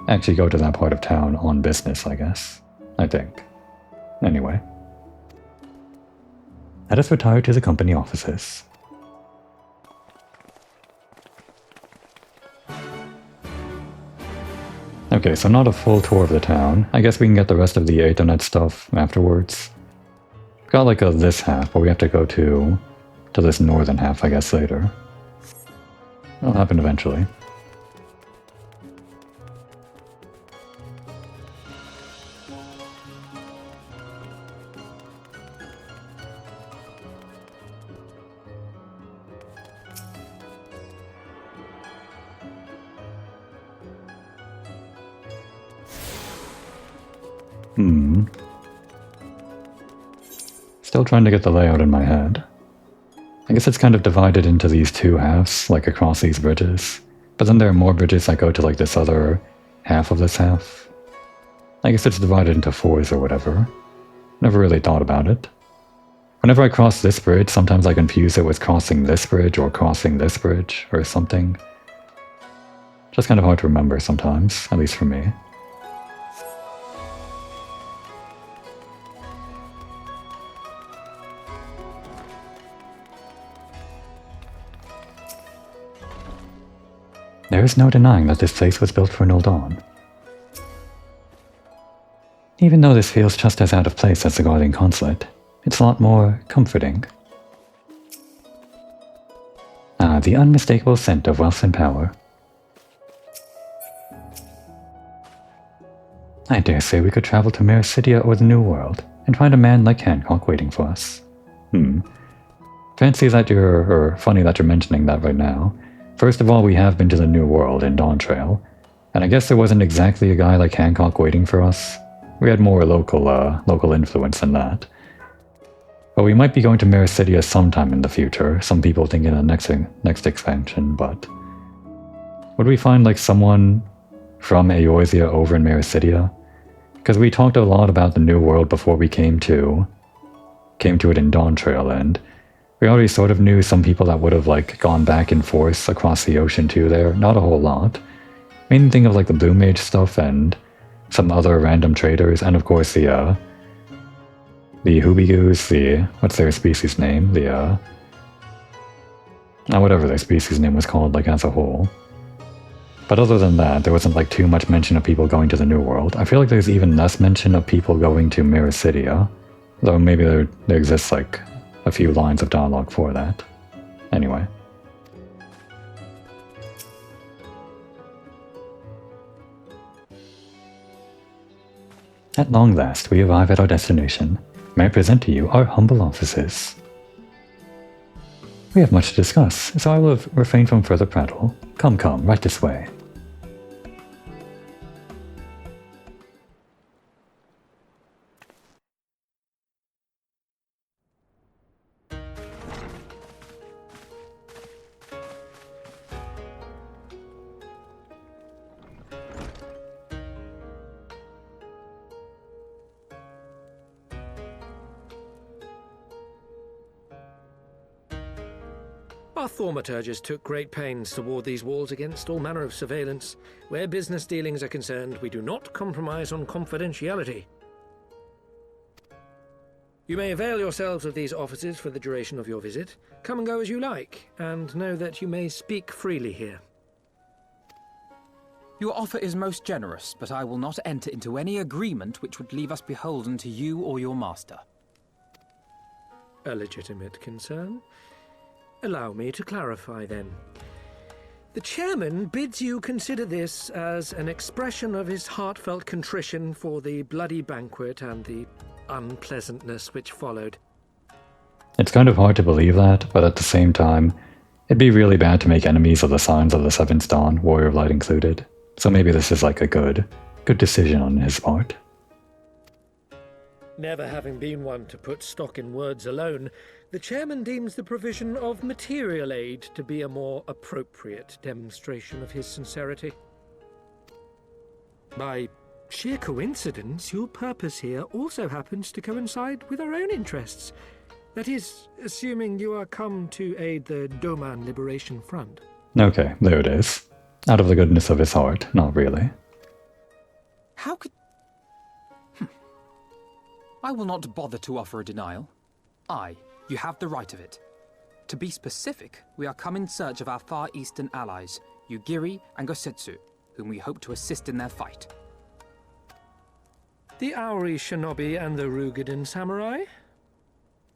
actually go to that part of town on business, I guess. I think. Anyway. Let us retire to the company offices. Okay, so not a full tour of the town. I guess we can get the rest of the Ethernet stuff afterwards. Got like this half, but we have to go to this northern half, I guess, later. It'll happen eventually. Still trying to get the layout in my head. I guess it's kind of divided into these two halves, like across these bridges. But then there are more bridges that go to like this other half of this half. I guess it's divided into fours or whatever. Never really thought about it. Whenever I cross this bridge, sometimes I confuse it with crossing this bridge or crossing this bridge or something. Just kind of hard to remember sometimes, at least for me. There is no denying that this place was built for Nuldawn. Even though this feels just as out of place as the Guardian Consulate, it's a lot more comforting. Ah, the unmistakable scent of wealth and power. I dare say we could travel to Mericidia or the New World and find a man like Hancock waiting for us. Fancy that or funny that you're mentioning that right now. First of all, we have been to the New World in Dawn Trail, and I guess there wasn't exactly a guy like Hancock waiting for us. We had more local influence than that. But we might be going to Mericidia sometime in the future. Some people think in the next expansion, but would we find like someone from Eorzea over in Mericidia? Because we talked a lot about the New World before we came to it in Dawn Trail, and we already sort of knew some people that would have like gone back and forth across the ocean too there. Not a whole lot. Main thing of like the Blue Mage stuff and some other random traders, and of course the Hoobigoos, what's their species name? Whatever their species name was called, like as a whole. But other than that, there wasn't like too much mention of people going to the New World. I feel like there's even less mention of people going to Mericidia, though maybe there exists like a few lines of dialogue for that. Anyway. At long last, we arrive at our destination. May I present to you our humble offices. We have much to discuss, so I will refrain from further prattle. Come, right this way. Our thaumaturges took great pains to ward these walls against all manner of surveillance. Where business dealings are concerned, we do not compromise on confidentiality. You may avail yourselves of these offices for the duration of your visit. Come and go as you like, and know that you may speak freely here. Your offer is most generous, but I will not enter into any agreement which would leave us beholden to you or your master. A legitimate concern. Allow me to clarify then. The chairman bids you consider this as an expression of his heartfelt contrition for the bloody banquet and the unpleasantness which followed. It's kind of hard to believe that, but at the same time, it'd be really bad to make enemies of the Signs of the Seventh Dawn, Warrior of Light included. So maybe this is like a good decision on his part. Never having been one to put stock in words alone, the chairman deems the provision of material aid to be a more appropriate demonstration of his sincerity. By sheer coincidence, your purpose here also happens to coincide with our own interests. That is, assuming you are come to aid the Doman Liberation Front. Okay, there it is. Out of the goodness of his heart, not really. How could... I will not bother to offer a denial. You have the right of it. To be specific, we are come in search of our Far Eastern allies, Yugiri and Gosetsu, whom we hope to assist in their fight. The Auri Shinobi and the Rugadan Samurai?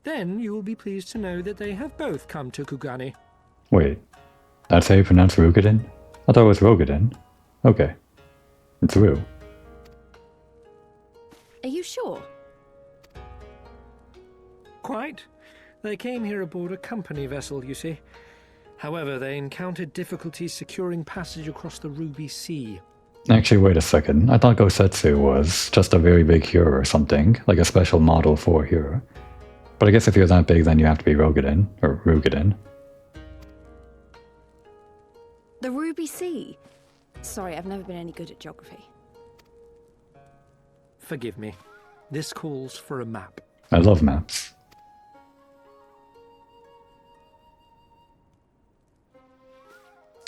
Then you will be pleased to know that they have both come to Kugane. Wait, that's how you pronounce Rugadan? I thought it was Rogadan. Okay. It's Ru. Are you sure? Quite. They came here aboard a company vessel, you see. However, they encountered difficulties securing passage across the Ruby Sea. Actually, wait a second. I thought Gosetsu was just a very big hero or something, like a special model for hero. But I guess if you're that big, then you have to be Rogadan, or Rugadan. The Ruby Sea. Sorry, I've never been any good at geography. Forgive me. This calls for a map. I love maps.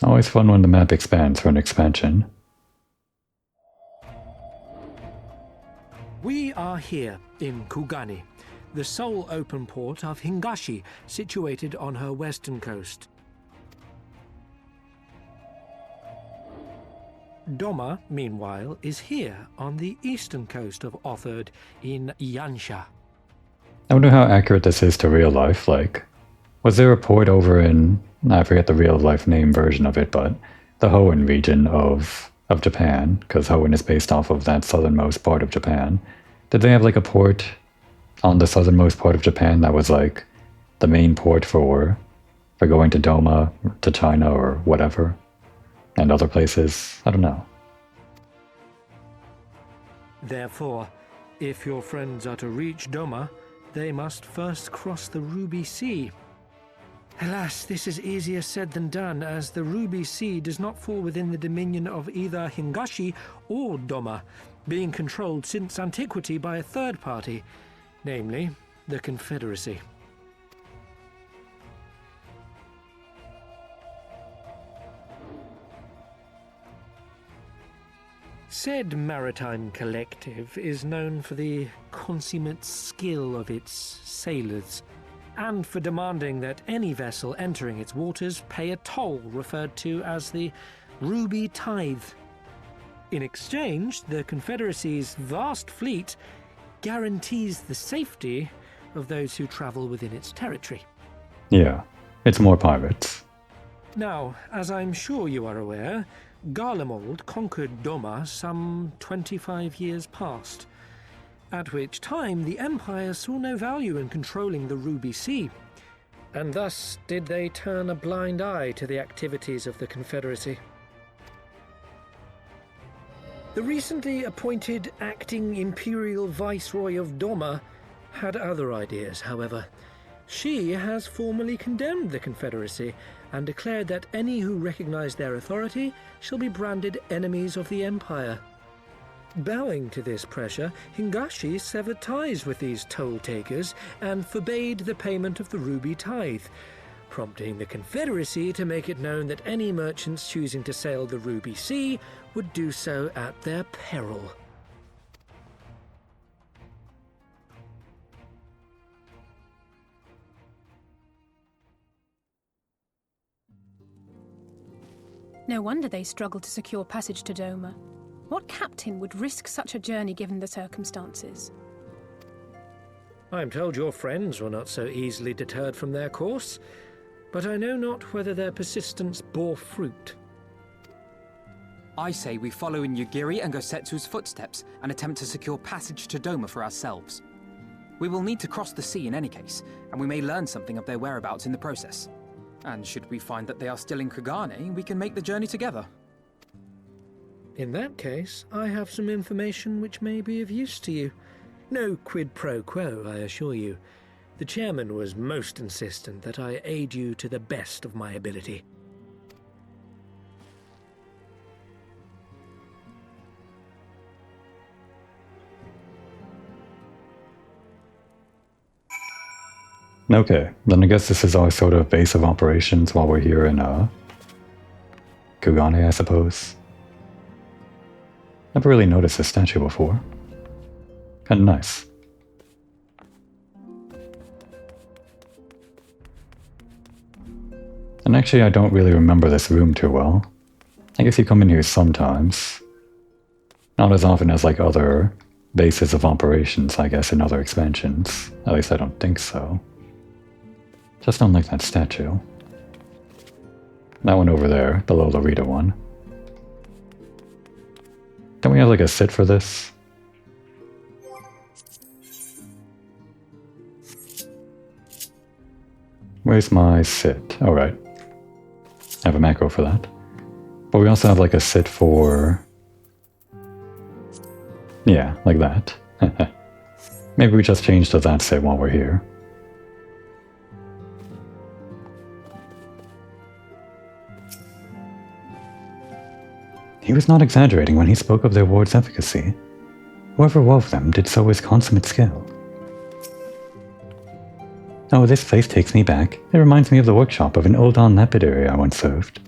Always fun when the map expands for an expansion. We are here in Kugane, the sole open port of Hingashi, situated on her western coast. Doma, meanwhile, is here on the eastern coast of Otherd in Yansha. I wonder how accurate this is to real life, like, was there a port over in, I forget the real life name version of it, but the Hoenn region of Japan, because Hoenn is based off of that southernmost part of Japan. Did they have like a port on the southernmost part of Japan that was like the main port for going to Doma, to China or whatever, and other places? I don't know. Therefore, if your friends are to reach Doma, they must first cross the Ruby Sea. Alas, this is easier said than done, as the Ruby Sea does not fall within the dominion of either Hingashi or Doma, being controlled since antiquity by a third party, namely the Confederacy. Said maritime collective is known for the consummate skill of its sailors, and for demanding that any vessel entering its waters pay a toll referred to as the Ruby Tithe. In exchange, the Confederacy's vast fleet guarantees the safety of those who travel within its territory. Yeah, it's more pirates. Now, as I'm sure you are aware, Garlemald conquered Doma some 25 years past, at which time the Empire saw no value in controlling the Ruby Sea, and thus did they turn a blind eye to the activities of the Confederacy. The recently appointed acting Imperial Viceroy of Doma had other ideas, however. She has formally condemned the Confederacy and declared that any who recognize their authority shall be branded enemies of the Empire. Bowing to this pressure, Hingashi severed ties with these toll-takers and forbade the payment of the Ruby Tithe, prompting the Confederacy to make it known that any merchants choosing to sail the Ruby Sea would do so at their peril. No wonder they struggled to secure passage to Doma. What captain would risk such a journey given the circumstances? I'm told your friends were not so easily deterred from their course, but I know not whether their persistence bore fruit. I say we follow in Yugiri and Gosetsu's footsteps and attempt to secure passage to Doma for ourselves. We will need to cross the sea in any case, and we may learn something of their whereabouts in the process. And should we find that they are still in Kugane, we can make the journey together. In that case, I have some information which may be of use to you. No quid pro quo, I assure you. The chairman was most insistent that I aid you to the best of my ability. Okay, then I guess this is our sort of base of operations while we're here in, Kugane, I suppose. Never really noticed this statue before. Kinda nice. And actually, I don't really remember this room too well. I guess you come in here sometimes. Not as often as, like, other bases of operations, I guess, in other expansions. At least I don't think so. Just don't like that statue. That one over there, the Lolorita one. Don't we have like a sit for this? Where's my sit? Oh, right. I have a macro for that. But we also have like a sit for... Yeah, like that. Maybe we just change to that sit while we're here. He was not exaggerating when he spoke of their ward's efficacy. Whoever wove them did so with consummate skill. Oh, this place takes me back. It reminds me of the workshop of an Uldan lapidary I once served.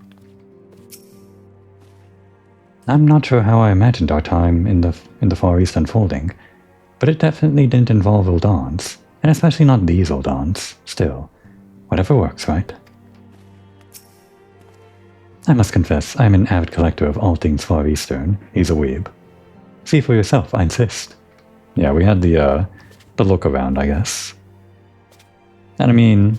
I'm not sure how I imagined our time in the Far East unfolding, but it definitely didn't involve Uldans, and especially not these Uldans. Still, whatever works, right? I must confess, I am an avid collector of all things Far Eastern. He's a weeb. See for yourself, I insist. Yeah, we had the look around, I guess. And I mean,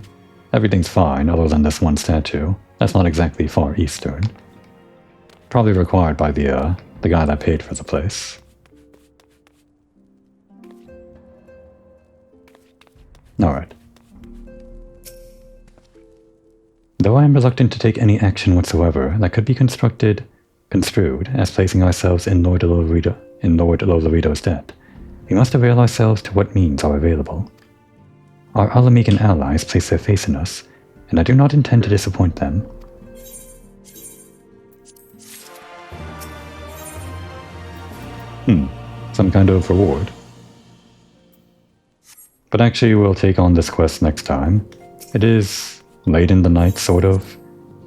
everything's fine other than this one statue. That's not exactly Far Eastern. Probably required by the guy that paid for the place. Alright. Though I am reluctant to take any action whatsoever that could be construed as placing ourselves in Lord Lolorito's debt, we must avail ourselves to what means are available. Our Alamican allies place their faith in us, and I do not intend to disappoint them. Some kind of reward. But actually we'll take on this quest next time. It is late in the night, sort of.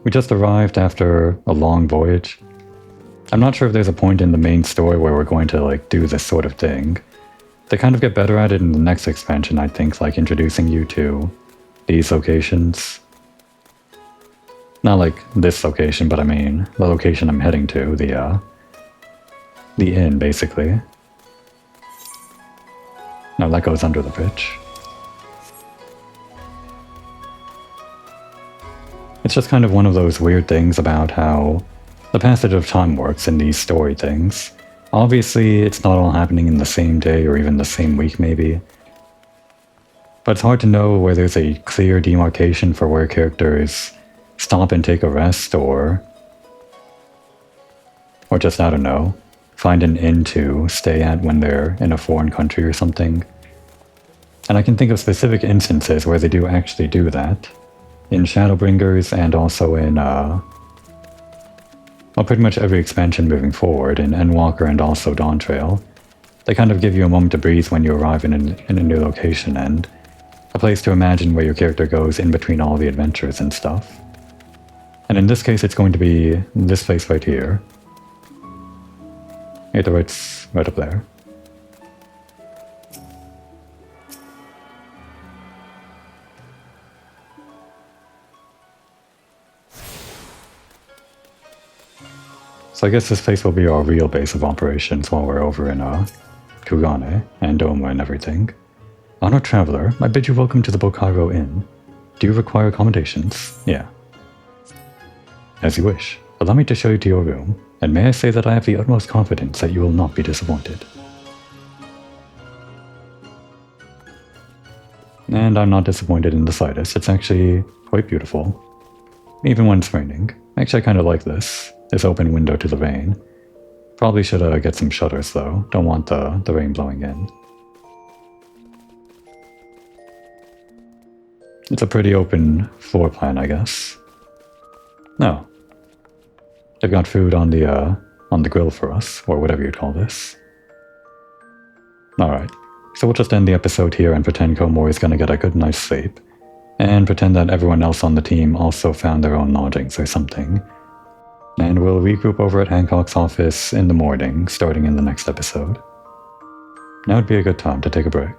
We just arrived after a long voyage. I'm not sure if there's a point in the main story where we're going to, like, do this sort of thing. They kind of get better at it in the next expansion, I think, like introducing you to these locations. Not like this location, but I mean the location I'm heading to, the inn, basically. No, that goes under the bridge. It's just kind of one of those weird things about how the passage of time works in these story things. Obviously, it's not all happening in the same day or even the same week, maybe. But it's hard to know where there's a clear demarcation for where characters stop and take a rest, or just, I don't know, find an inn to stay at when they're in a foreign country or something. And I can think of specific instances where they do actually do that. In Shadowbringers and also in, well, pretty much every expansion moving forward, in Endwalker and also Dawntrail. They kind of give you a moment to breathe when you arrive in a new location, and A place to imagine where your character goes in between all the adventures and stuff. And in this case, it's going to be this place right here. Right up there. So I guess this place will be our real base of operations while we're over in Kugane and Doma and everything. Honored traveler, I bid you welcome to the Bokaro Inn. Do you require accommodations? Yeah. As you wish. Allow me to show you to your room, and may I say that I have the utmost confidence that you will not be disappointed. And I'm not disappointed in the slightest. It's actually quite beautiful. Even when it's raining. Actually, I kind of like this open window to the rain. Probably should get some shutters though. Don't want the rain blowing in. It's a pretty open floor plan, I guess. No. They've got food on the grill for us, or whatever you call this. Alright. So we'll just end the episode here and pretend Komori's gonna get a good night's sleep. And pretend that everyone else on the team also found their own lodgings or something. And we'll regroup over at Hancock's office in the morning, starting in the next episode. Now would be a good time to take a break.